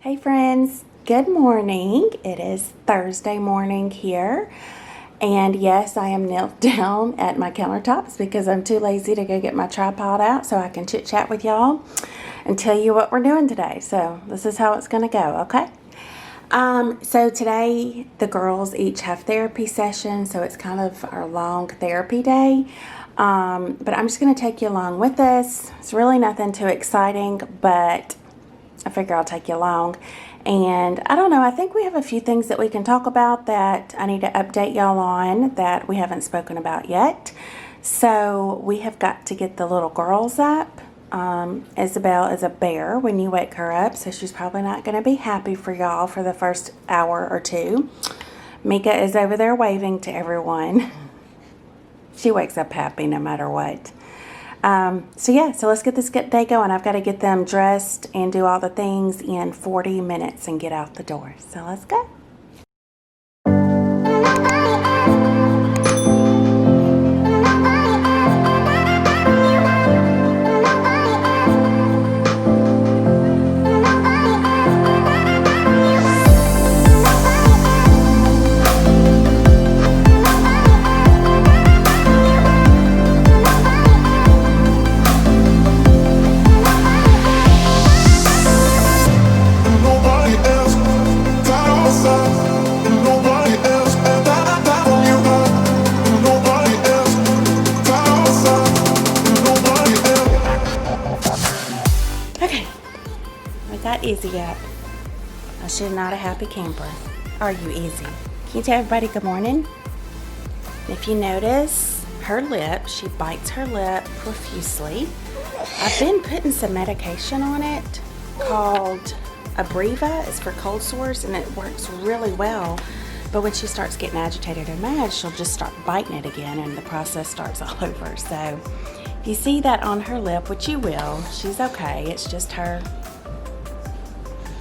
Hey friends, good morning. It is Thursday morning here. And yes, I am knelt down at my countertops because I'm too lazy to go get my tripod out so I can chit chat with y'all and tell you what we're doing today. So this is how it's going to go, okay? So today the girls each have therapy sessions, so it's kind of our long therapy day. But I'm just going to take you along with us. It's really nothing too exciting, but I figure I'll take you along. And I don't know, I think we have a few things that we can talk about that I need to update y'all on that we haven't spoken about yet. So we have got to get the little girls up. Isabelle is a bear when you wake her up, so she's probably not going to be happy for y'all for the first hour or two. Mika is over there waving to everyone. She wakes up happy no matter what. So let's get this day going. I've got to get them dressed and do all the things in 40 minutes and get out the door. So let's go. Easy up. Oh, she's not a happy camper. Are you, Easy? Can you tell everybody good morning? If you notice her lip, she bites her lip profusely. I've been putting some medication on it called Abreva. It's for cold sores and it works really well. But when she starts getting agitated or mad, she'll just start biting it again and the process starts all over. So if you see that on her lip, which you will, she's okay. It's just her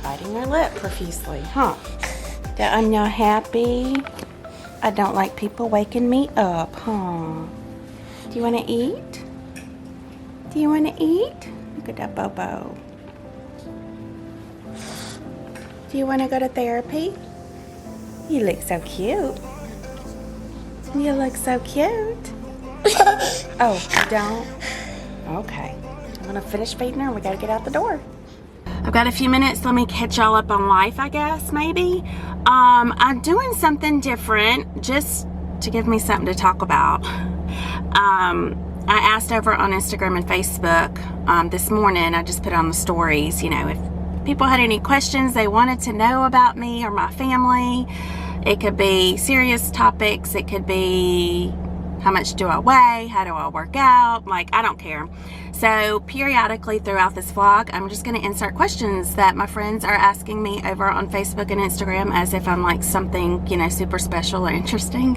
biting her lip profusely, huh? That I'm not happy. I don't like people waking me up, huh? Do you want to eat? Do you want to eat? Look at that Bobo. Do you want to go to therapy? You look so cute. You look so cute. Oh, don't? Okay. I'm going to finish feeding her and we got to get out the door. I've got a few minutes. Let me catch y'all up on life, I guess, maybe. I'm doing something different just to give me something to talk about. I asked over on Instagram and Facebook this morning, I just put on the stories, you know, if people had any questions they wanted to know about me or my family. It could be serious topics. It could be how much do I weigh? How do I work out? Like, I don't care. So periodically throughout this vlog, I'm just going to insert questions that my friends are asking me over on Facebook and Instagram as if I'm like something, you know, super special or interesting.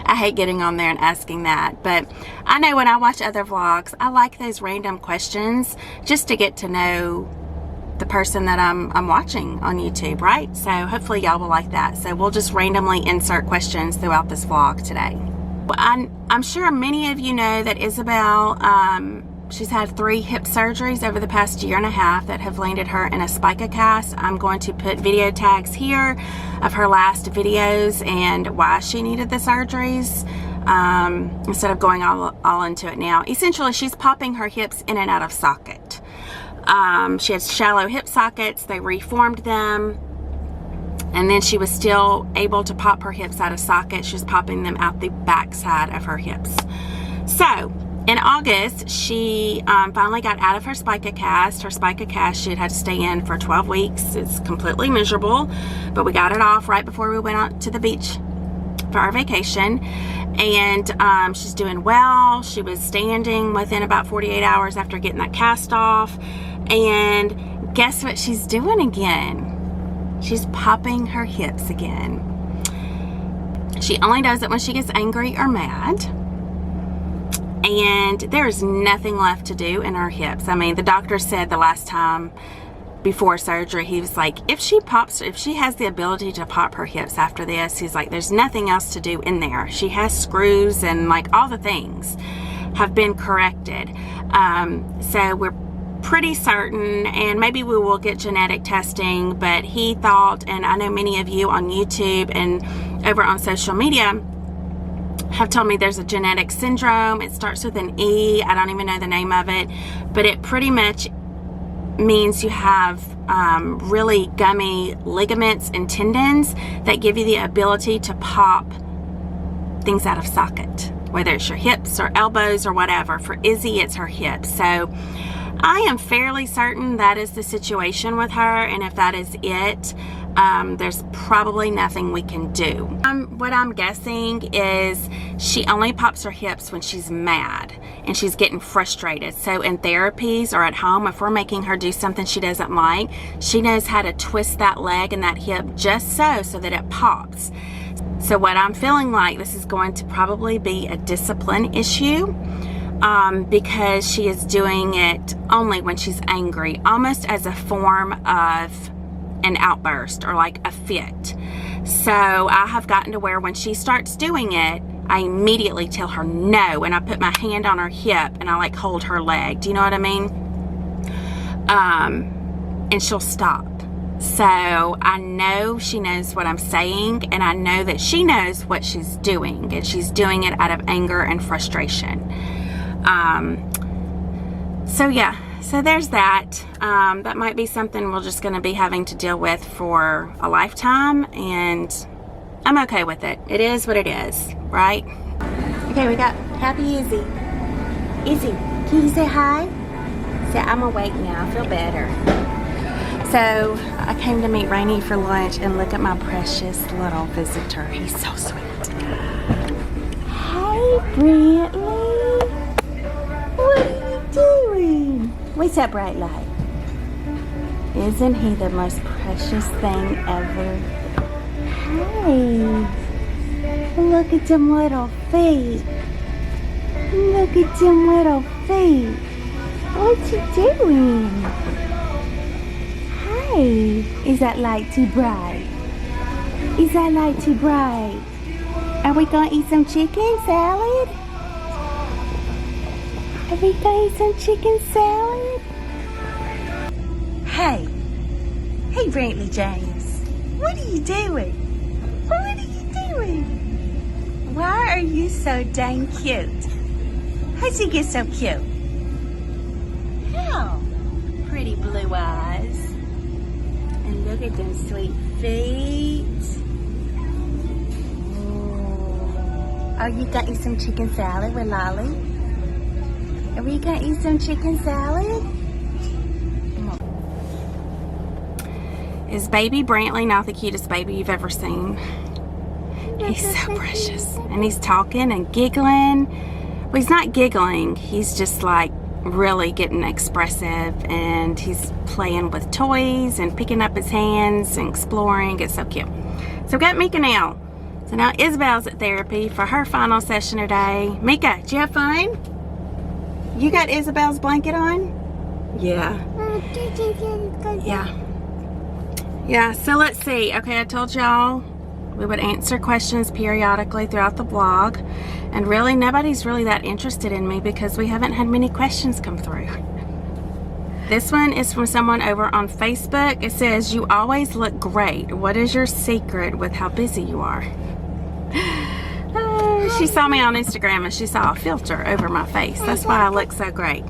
I hate getting on there and asking that, but I know when I watch other vlogs, I like those random questions just to get to know the person that I'm watching on YouTube, right? So hopefully y'all will like that. So we'll just randomly insert questions throughout this vlog today. I'm sure many of you know that Isabelle, she's had 3 hip surgeries over the past year and a half that have landed her in a spica cast. I'm going to put video tags here of her last videos and why she needed the surgeries instead of going all into it now. Essentially, she's popping her hips in and out of socket. She had shallow hip sockets. They reformed them. And then she was still able to pop her hips out of socket. She was popping them out the back side of her hips. So in August, she finally got out of her spica cast. Her spica cast, she had to stay in for 12 weeks. It's completely miserable, but we got it off right before we went out to the beach for our vacation. And she's doing well. She was standing within about 48 hours after getting that cast off. And guess what she's doing again? She's popping her hips again. She only does it when she gets angry or mad. And there's nothing left to do in her hips. I mean, the doctor said the last time before surgery, he was like, if she has the ability to pop her hips after this, he's like, there's nothing else to do in there. She has screws and like all the things have been corrected. So we're pretty certain, and maybe we will get genetic testing, but he thought, and I know many of you on YouTube and over on social media have told me there's a genetic syndrome. It starts with an E. I don't even know the name of it, but it pretty much means you have really gummy ligaments and tendons that give you the ability to pop things out of socket, whether it's your hips or elbows or whatever. For Izzy, it's her hips. So I am fairly certain that is the situation with her, and if that is it, there's probably nothing we can do. What I'm guessing is she only pops her hips when she's mad and she's getting frustrated. So in therapies or at home, if we're making her do something she doesn't like, she knows how to twist that leg and that hip just so that it pops. So what I'm feeling like, this is going to probably be a discipline issue. Because she is doing it only when she's angry, almost as a form of an outburst or like a fit. So I have gotten to where when she starts doing it, I immediately tell her no, and I put my hand on her hip and I like hold her leg. Do you know what I mean? And she'll stop. So I know she knows what I'm saying, and I know that she knows what she's doing, and she's doing it out of anger and frustration. So yeah, so there's that. That might be something we're just going to be having to deal with for a lifetime, and I'm okay with it. It is what it is, right? Okay, we got Happy Izzy. Izzy, can you say hi? Say, I'm awake now, I feel better. So I came to meet Rainey for lunch, and look at my precious little visitor. He's so sweet. Hey, Brantley. What are you doing? What's that bright light? Isn't he the most precious thing ever? Hey, look at them little feet. Look at them little feet. What you doing? Hey, is that light too bright? Is that light too bright? Are we gonna eat some chicken salad? Are we gonna eat some chicken salad? Hey. Hey, Brantley James. What are you doing? What are you doing? Why are you so dang cute? How'd you get so cute? How? Pretty blue eyes. And look at them sweet feet. Ooh. Are you gonna eat some chicken salad with Lolly? Are we gonna eat some chicken salad? Is baby Brantley not the cutest baby you've ever seen? He's so precious. And he's talking and giggling. Well, he's not giggling. He's just like really getting expressive, and he's playing with toys and picking up his hands and exploring. It's so cute. So we got Mika now. So now Isabel's at therapy for her final session today. Mika, did you have fun? You got Isabel's blanket on? Yeah. Yeah, so let's see. Okay, I told y'all we would answer questions periodically throughout the blog. And really, nobody's really that interested in me because we haven't had many questions come through. This one is from someone over on Facebook. It says, you always look great. What is your secret with how busy you are? She saw me on Instagram and she saw a filter over my face. That's why I look so great.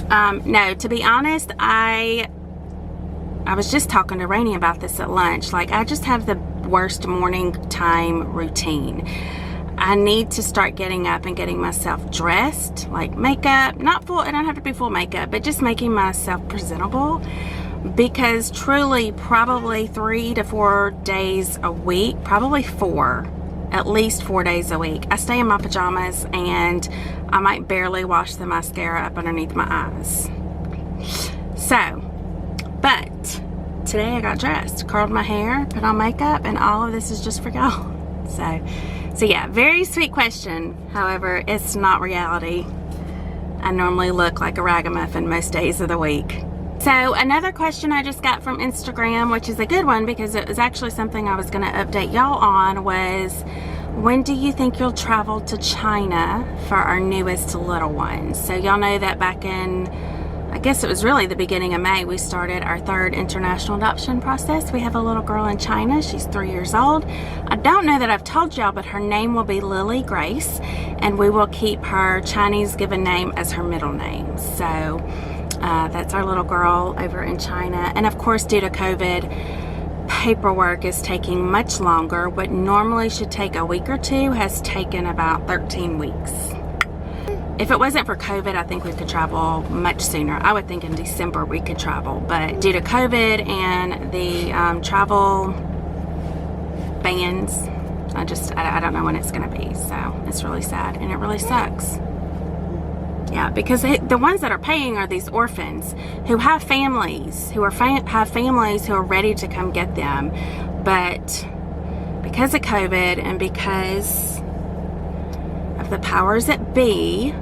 No, to be honest, I was just talking to Rainey about this at lunch. Like, I just have the worst morning time routine. I need to start getting up and getting myself dressed, like makeup, not full, it don't have to be full makeup, but just making myself presentable, because truly probably 3 to 4 days a week, probably 4, at least 4 days a week, I stay in my pajamas and I might barely wash the mascara up underneath my eyes. So, but today I got dressed, curled my hair, put on makeup, and all of this is just for y'all. So yeah, very sweet question. However, it's not reality. I normally look like a ragamuffin most days of the week. So another question I just got from Instagram, which is a good one because it was actually something I was going to update y'all on, was when do you think you'll travel to China for our newest little one? So y'all know that back in I guess it was really the beginning of May, we started our third international adoption process. We have a little girl in China. She's 3 years old. I don't know that I've told y'all, but her name will be Lily Grace, and we will keep her Chinese given name as her middle name. So that's our little girl over in China. And of course, due to COVID, paperwork is taking much longer. What normally should take a week or two has taken about 13 weeks. If it wasn't for COVID, I think we could travel much sooner. I would think in December we could travel, but due to COVID and the travel bans, I don't know when it's going to be. So it's really sad, and it really sucks. Yeah, because the ones that are paying are these orphans who have families, who are ready to come get them, but because of COVID and because of the powers that be,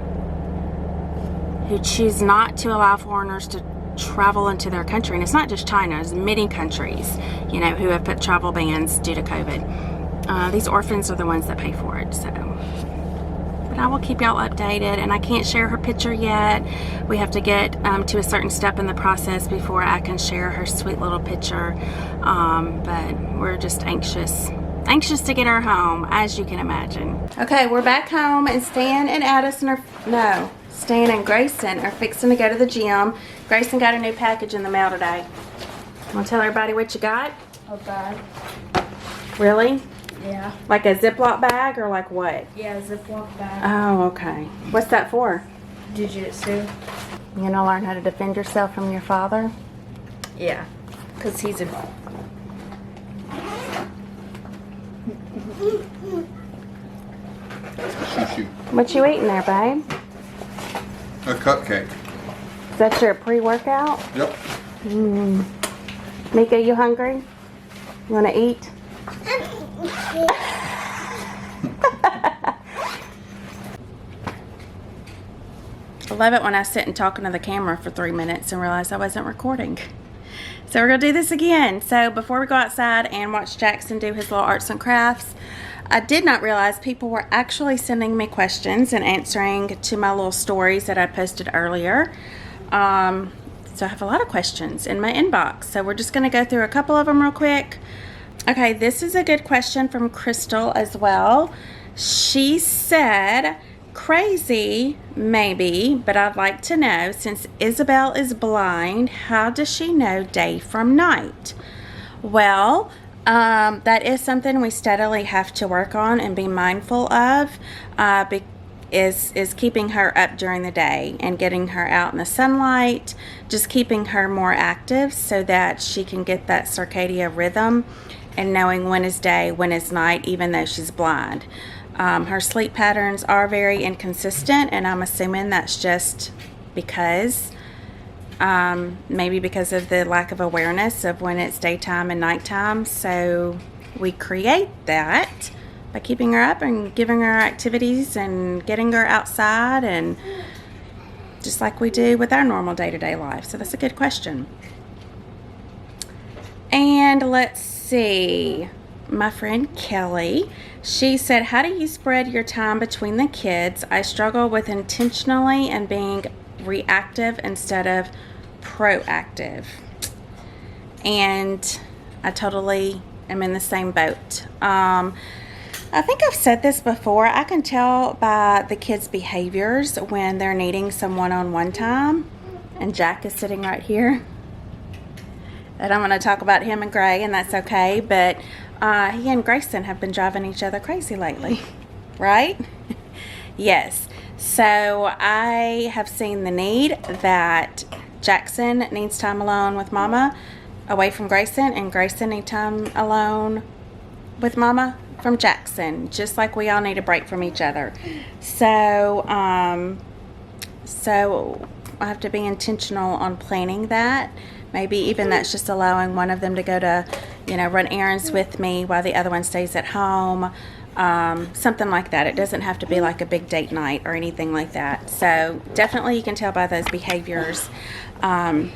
who choose not to allow foreigners to travel into their country. And it's not just China, it's many countries, you know, who have put travel bans due to COVID. These orphans are the ones that pay for it, so. But I will keep y'all updated, and I can't share her picture yet. We have to get to a certain step in the process before I can share her sweet little picture. But we're just anxious to get her home, as you can imagine. Okay, we're back home, and Stan and Addison Stan and Grayson are fixing to go to the gym. Grayson got a new package in the mail today. Want to tell everybody what you got? A bag. Really? Yeah. Like a Ziploc bag or like what? Yeah, a Ziploc bag. Oh, okay. What's that for? Jiu-jitsu. You gonna learn how to defend yourself from your father? Yeah. Because he's a... What you eating there, babe? A cupcake. Is that your pre-workout? Yep. Mika, you hungry? You wanna eat? I love it when I sit and talk into the camera for 3 minutes and realize I wasn't recording. So we're gonna do this again. So before we go outside and watch Jackson do his little arts and crafts, I did not realize people were actually sending me questions and answering to my little stories that I posted earlier. So I have a lot of questions in my inbox. So we're just gonna go through a couple of them real quick. Okay, this is a good question from Crystal as well. She said, crazy, maybe, but I'd like to know, since Isabelle is blind, how does she know day from night? Well, that is something we steadily have to work on and be mindful of, is keeping her up during the day and getting her out in the sunlight, just keeping her more active so that she can get that circadian rhythm and knowing when is day, when is night, even though she's blind. Her sleep patterns are very inconsistent, and I'm assuming that's just because, maybe because of the lack of awareness of when it's daytime and nighttime. So we create that by keeping her up and giving her activities and getting her outside, and just like we do with our normal day-to-day life. So that's a good question. And let's see, my friend Kelly, she said, how do you spread your time between the kids? I struggle with intentionally and being reactive instead of proactive. And I totally am in the same boat. I think I've said this before. I can tell by the kids' behaviors when they're needing some one-on-one time. And Jack is sitting right here. And I'm going to talk about him and Gray, and that's okay. But he and Grayson have been driving each other crazy lately. Right? Yes. So I have seen the need that Jackson needs time alone with Mama away from Grayson, and Grayson needs time alone with Mama from Jackson, just like we all need a break from each other. So so I have to be intentional on planning that. Maybe even that's just allowing one of them to go to, run errands with me while the other one stays at home. Something like that. It doesn't have to be like a big date night or anything like that. So definitely you can tell by those behaviors. And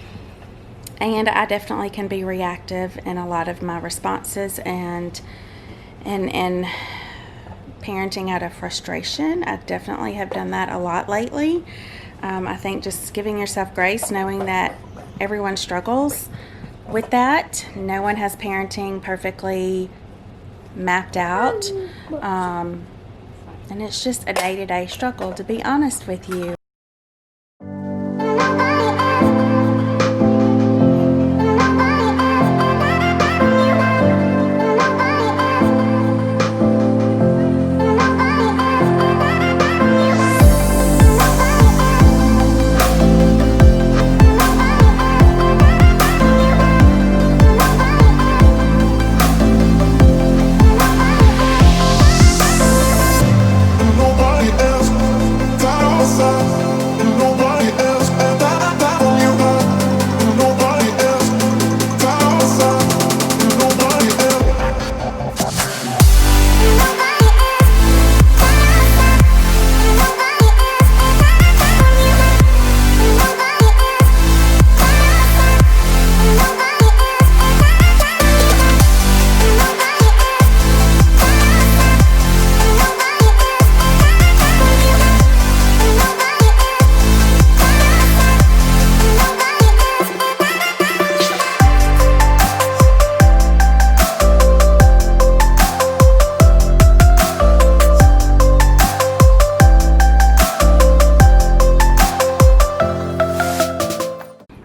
I definitely can be reactive in a lot of my responses and parenting out of frustration. I definitely have done that a lot lately. I think just giving yourself grace, knowing that everyone struggles with that. No one has parenting perfectly mapped out. And it's just a day-to-day struggle, to be honest with you.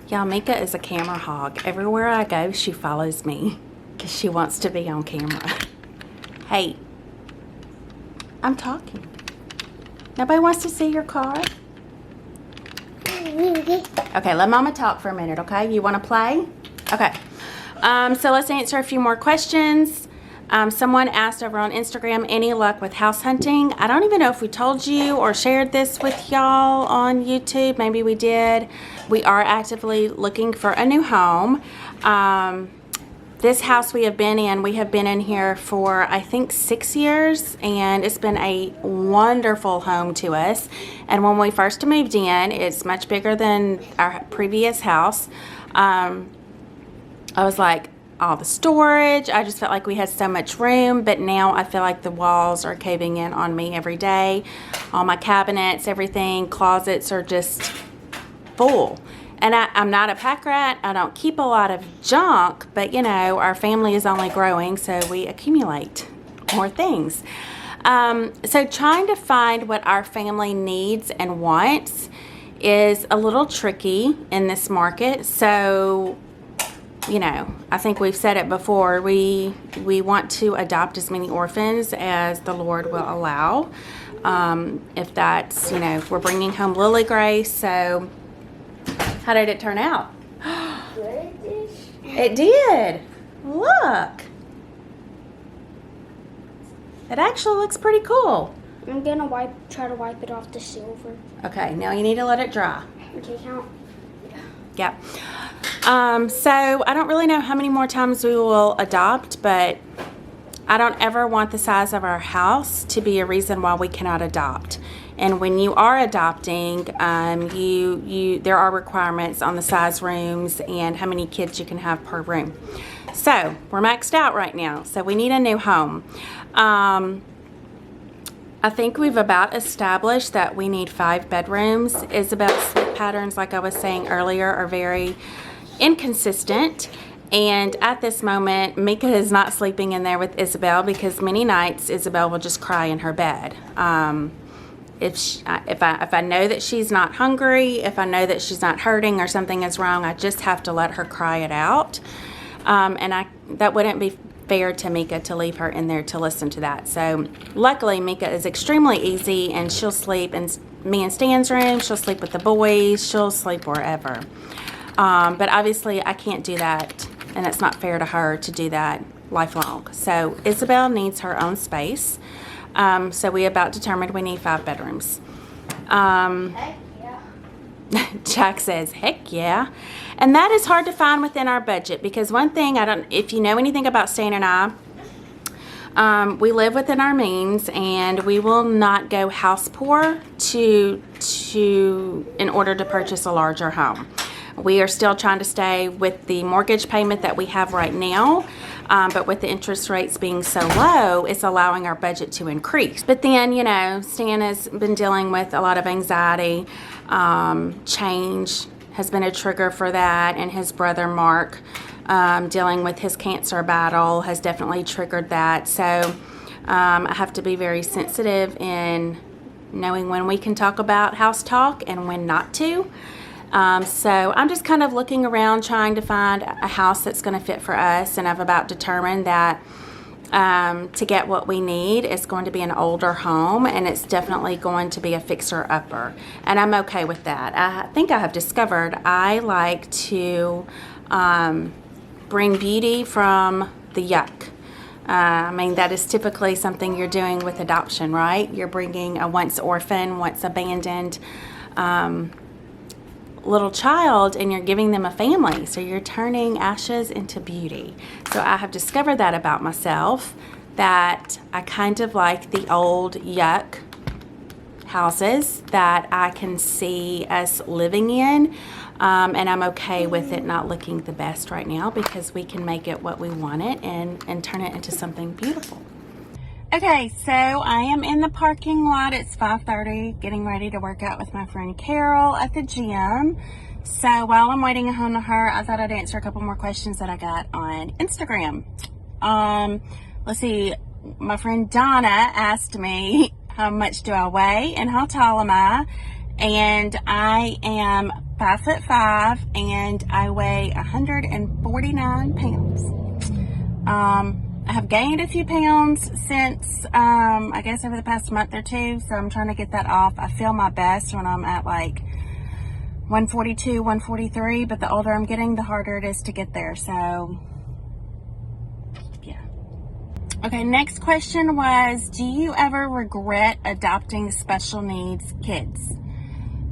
Y'all, Mika is a camera hog. Everywhere I go, she follows me because she wants to be on camera. Hey, I'm talking. Nobody wants to see your car? Okay, let Mama talk for a minute, okay? You want to play? Okay. So let's answer a few more questions. Someone asked over on Instagram, any luck with house hunting? I don't even know if we told you or shared this with y'all on YouTube. Maybe we did. We are actively looking for a new home. This house we have been in here for, I think, 6 years, and it's been a wonderful home to us. And when we first moved in, it's much bigger than our previous house. I was like, all the storage, I just felt like we had so much room, but now I feel like the walls are caving in on me every day. All my cabinets, everything, closets are just full. And I'm not a pack rat. I don't keep a lot of junk, but you know, our family is only growing, so we accumulate more things. So trying to find what our family needs and wants is a little tricky in this market. So, you know, I think we've said it before, we want to adopt as many orphans as the Lord will allow. If that's, you know, if we're bringing home Lily Grace. So how did it turn out? It did. Look. It actually looks pretty cool. I'm gonna try to wipe it off the silver. Okay, now you need to let it dry. Okay, count. Yep. So I don't really know how many more times we will adopt, but I don't ever want the size of our house to be a reason why we cannot adopt. And when you are adopting, there are requirements on the size rooms and how many kids you can have per room. So we're maxed out right now, so we need a new home. I think we've about established that we need 5 bedrooms. Isabelle's sleep patterns, like I was saying earlier, are very inconsistent. And at this moment, Mika is not sleeping in there with Isabelle because many nights Isabelle will just cry in her bed. If I know that she's not hungry, if I know that she's not hurting or something is wrong, I just have to let her cry it out. That wouldn't be fair to Mika to leave her in there to listen to that. So luckily Mika is extremely easy, and she'll sleep in me and Stan's room, she'll sleep with the boys, she'll sleep wherever. But obviously I can't do that, and it's not fair to her to do that lifelong. So Isabelle needs her own space. So we about determined we need 5 bedrooms. Heck yeah. Jack says, heck yeah. And that is hard to find within our budget, because one thing, if you know anything about Stan and I, we live within our means, and we will not go house poor in order to purchase a larger home. We are still trying to stay with the mortgage payment that we have right now. But with the interest rates being so low, it's allowing our budget to increase. But then, you know, Stan has been dealing with a lot of anxiety. Change has been a trigger for that, and his brother Mark, dealing with his cancer battle, has definitely triggered that. So I have to be very sensitive in knowing when we can talk about house talk and when not to. So I'm just kind of looking around trying to find a house that's going to fit for us, and I've about determined that to get what we need, it's going to be an older home, and it's definitely going to be a fixer-upper, and I'm okay with that. I think I have discovered I like to bring beauty from the yuck. I mean, that is typically something you're doing with adoption, right? You're bringing a once orphan, once abandoned little child, and you're giving them a family. So you're turning ashes into beauty. So I have discovered that about myself, that I kind of like the old yuck houses that I can see us living in. And I'm okay with it not looking the best right now, because we can make it what we want it and turn it into something beautiful. Okay, so I am in the parking lot. It's 5:30, getting ready to work out with my friend Carol at the gym. So while I'm waiting on her, I thought I'd answer a couple more questions that I got on Instagram. Let's see, my friend Donna asked me, how much do I weigh and how tall am I? And I am 5'5", and I weigh 149 pounds. I have gained a few pounds since, I guess over the past month or two, so I'm trying to get that off. I feel my best when I'm at like 142, 143, but the older I'm getting, the harder it is to get there, so yeah. Okay, next question was, do you ever regret adopting special needs kids?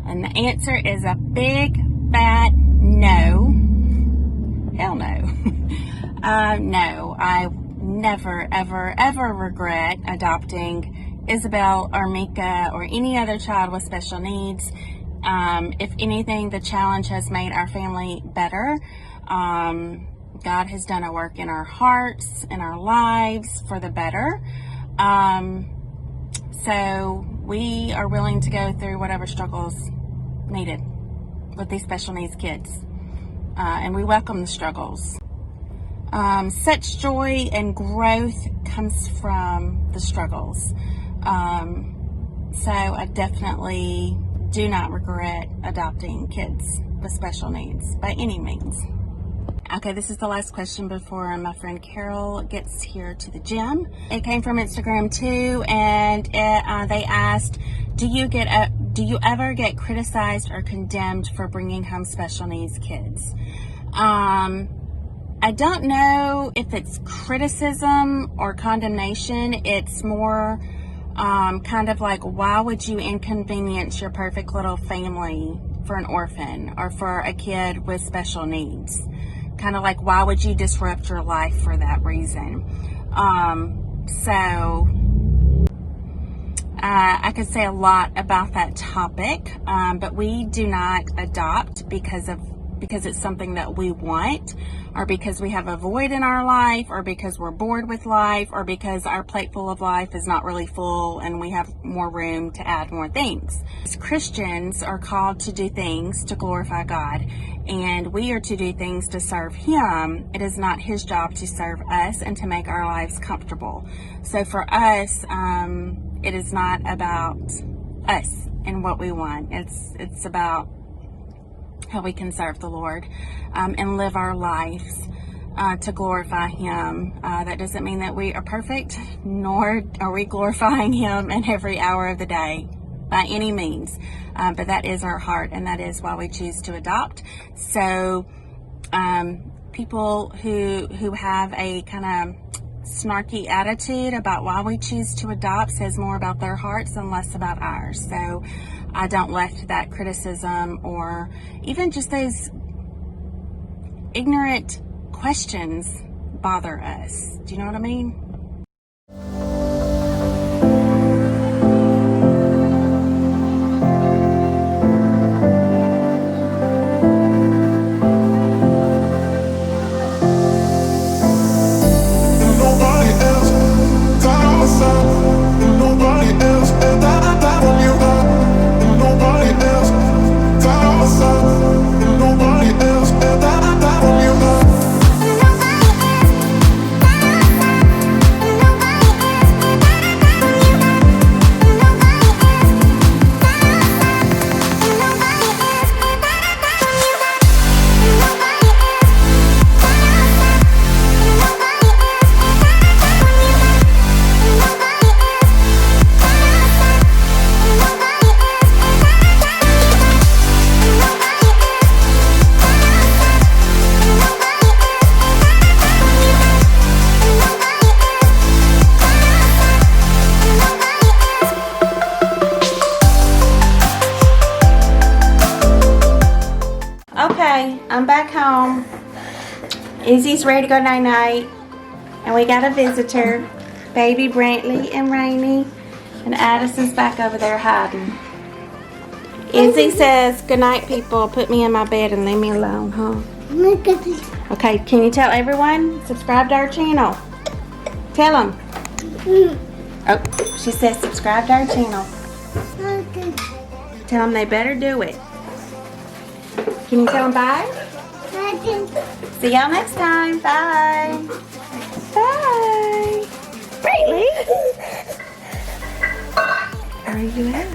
And the answer is a big, fat no. Hell no. No, I never, ever, ever regret adopting Isabelle or Mika or any other child with special needs. If anything, the challenge has made our family better. God has done a work in our hearts, in our lives for the better. So we are willing to go through whatever struggles needed with these special needs kids. And we welcome the struggles. Such joy and growth comes from the struggles. So I definitely do not regret adopting kids with special needs by any means. Okay, this is the last question before my friend Carol gets here to the gym. It came from Instagram too, and they asked, do you ever get criticized or condemned for bringing home special needs kids? I don't know if it's criticism or condemnation. It's more kind of like, why would you inconvenience your perfect little family for an orphan or for a kid with special needs? Kind of like, why would you disrupt your life for that reason? So I could say a lot about that topic, but we do not adopt because it's something that we want, or because we have a void in our life, or because we're bored with life, or because our plate full of life is not really full and we have more room to add more things. As Christians are called to do things to glorify God, and we are to do things to serve Him. It is not His job to serve us and to make our lives comfortable. So for us, it is not about us and what we want. It's about how we can serve the Lord and live our lives to glorify Him. That doesn't mean that we are perfect, nor are we glorifying Him in every hour of the day by any means. But that is our heart, and that is why we choose to adopt. So people who have a kind of snarky attitude about why we choose to adopt says more about their hearts and less about ours. So I don't let that criticism or even just those ignorant questions bother us. Do you know what I mean? home. Izzy's ready to go night-night. And we got a visitor. Baby Brantley and Rainy. And Addison's back over there hiding. Izzy says, good night, people. Put me in my bed and leave me alone, huh? Okay, can you tell everyone? Subscribe to our channel. Tell them. Oh, she says subscribe to our channel. Tell them they better do it. Can you tell them bye? See y'all next time. Bye. Bye. Brantley. Where are you at?